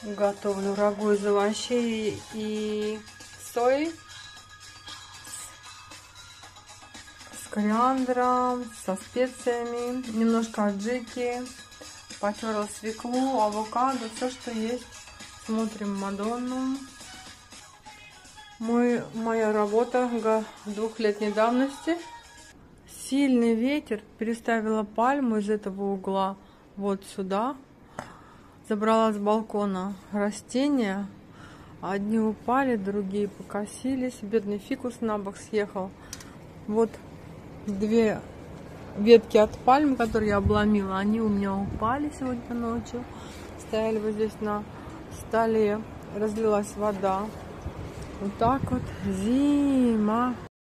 Готовлю рагу из овощей и сои с кориандром, со специями, немножко аджики, потерла свеклу, авокадо, все, что есть. Смотрим Мадонну. Моя работа 2-летней давности. Сильный ветер, переставила пальму из этого угла вот сюда. Забрала с балкона растения. Одни упали, другие покосились. Бедный фикус на бок съехал. Вот 2 ветки от пальмы, которые я обломила, они у меня упали сегодня ночью. Стояли вот здесь на столе. Разлилась вода. Вот так вот. Зима.